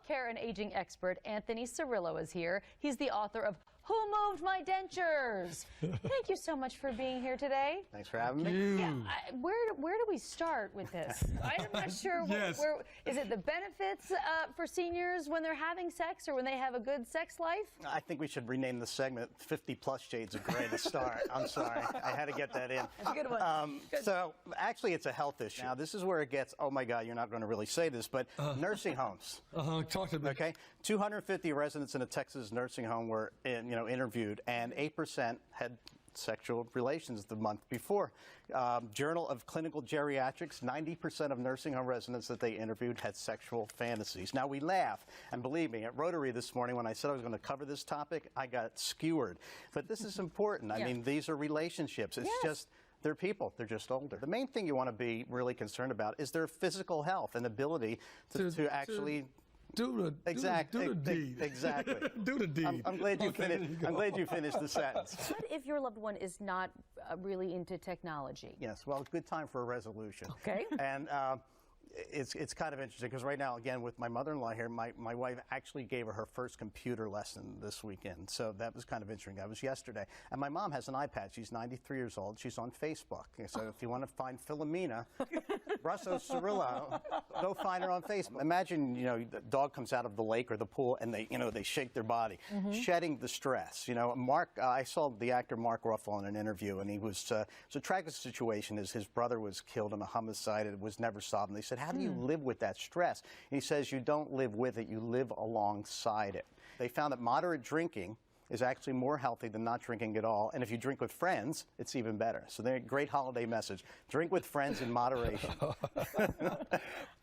Care and aging expert Anthony Cirillo is here. He's the author of Who Moved My Dentures? Thank you so much for being here today. Thanks for having me. Yeah, where do we start with this? I'm not sure. Yes. Where is it? The benefits for seniors when they're having sex or when they have a good sex life? I think we should rename the segment 50 Plus Shades of Grey to start. I'm sorry. I had to get that in. That's a good one. So actually it's a health issue. Now this is where it gets, oh my God, you're not going to really say this, but nursing homes. Talk to me. Okay, 250 residents in a Texas nursing home were interviewed, and 8% had sexual relations the month before. Journal of Clinical Geriatrics, 90% of nursing home residents that they interviewed had sexual fantasies. Now we laugh, and believe me, at Rotary this morning when I said I was going to cover this topic, I got skewered. But this is important. I mean, these are relationships. It's just, they're people. They're just older. The main thing you want to be really concerned about is their physical health and ability to actually do the deed. Exactly. Do the deed. I'm glad you finished. I'm glad you finished the sentence. What if your loved one is not really into technology? Yes. Well, good time for a resolution. Okay. And it's kind of interesting because right now, again, with my mother-in-law here, my wife actually gave her her first computer lesson this weekend. So that was kind of interesting. That was yesterday. And my mom has an iPad. She's 93 years old. She's on Facebook. So if you want to find Philomena Russo Cirillo, go find her on Facebook. Imagine, the dog comes out of the lake or the pool and they shake their body, shedding the stress. I saw the actor Mark Ruffalo in an interview, and he was, it's a tragic situation. His brother was killed in a homicide. It was never solved. And they said, how do you live with that stress? And he says, you don't live with it, you live alongside it. They found that moderate drinking is actually more healthy than not drinking at all. And if you drink with friends, it's even better. So they're a great holiday message. Drink with friends in moderation.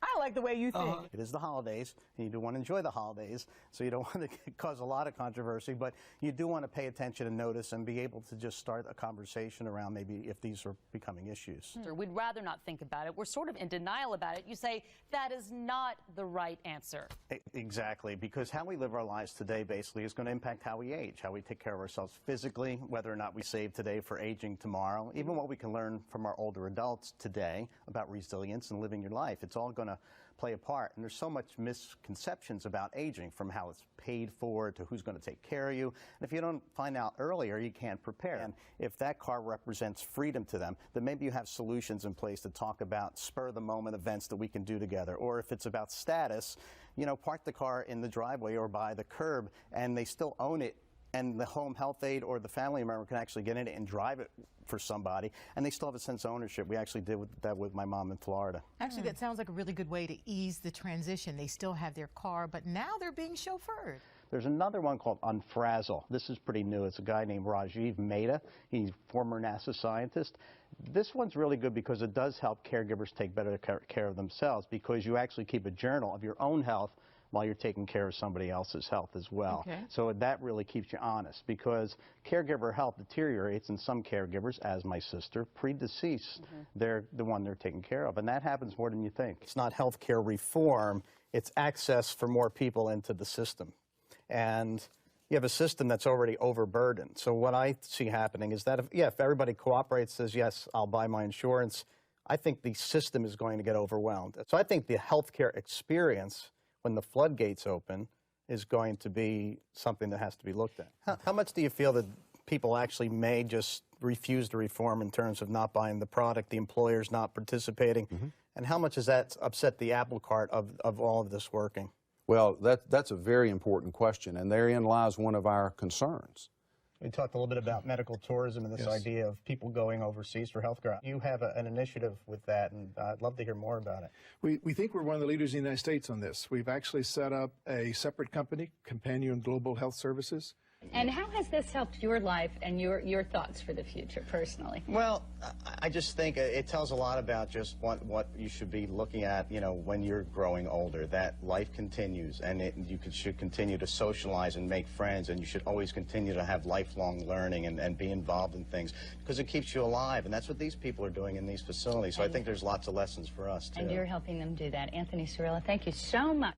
I like the way you think. It is the holidays, and you do want to enjoy the holidays, so you don't want to cause a lot of controversy, but you do want to pay attention and notice and be able to just start a conversation around maybe if these are becoming issues. We'd rather not think about it. We're sort of in denial about it. You say that is not the right answer. Exactly, because how we live our lives today basically is going to impact how we age, how we take care of ourselves physically, whether or not we save today for aging tomorrow, even what we can learn from our older adults today about resilience and living your life. It's all going to play a part. And there's so much misconceptions about aging, from how it's paid for to who's going to take care of you. And if you don't find out earlier, you can't prepare. And if that car represents freedom to them, then maybe you have solutions in place to talk about spur-of-the-moment events that we can do together. Or if it's about status, park the car in the driveway or by the curb, and they still own it, and the home health aide or the family member can actually get in it and drive it for somebody, and they still have a sense of ownership. We actually did that with my mom in Florida. Actually, that sounds like a really good way to ease the transition. They still have their car, but now they're being chauffeured. There's another one called Unfrazzle. This is pretty new. It's a guy named Rajiv Meida. He's a former NASA scientist. This one's really good because it does help caregivers take better care of themselves, because you actually keep a journal of your own health while you're taking care of somebody else's health as well. Okay. So that really keeps you honest, because caregiver health deteriorates in some caregivers, as my sister, pre-deceased. They're the one they're taking care of, and that happens more than you think. It's not healthcare reform, it's access for more people into the system. And you have a system that's already overburdened. So what I see happening is that if everybody cooperates, says, yes, I'll buy my insurance, I think the system is going to get overwhelmed. So I think the healthcare experience, when the floodgates open, is going to be something that has to be looked at. How much do you feel that people actually may just refuse to reform in terms of not buying the product, the employers not participating? And how much has that upset the apple cart of all of this working? Well, that's a very important question, and therein lies one of our concerns. We talked a little bit about medical tourism and this idea of people going overseas for healthcare. You have an initiative with that, and I'd love to hear more about it. We think we're one of the leaders in the United States on this. We've actually set up a separate company, Companion Global Health Services. And how has this helped your life and your thoughts for the future, personally? Well, I just think it tells a lot about just what you should be looking at, when you're growing older, that life continues, and you should continue to socialize and make friends, and you should always continue to have lifelong learning and be involved in things, because it keeps you alive, and that's what these people are doing in these facilities. So I think there's lots of lessons for us, too. And you're helping them do that. Anthony Cirillo, thank you so much.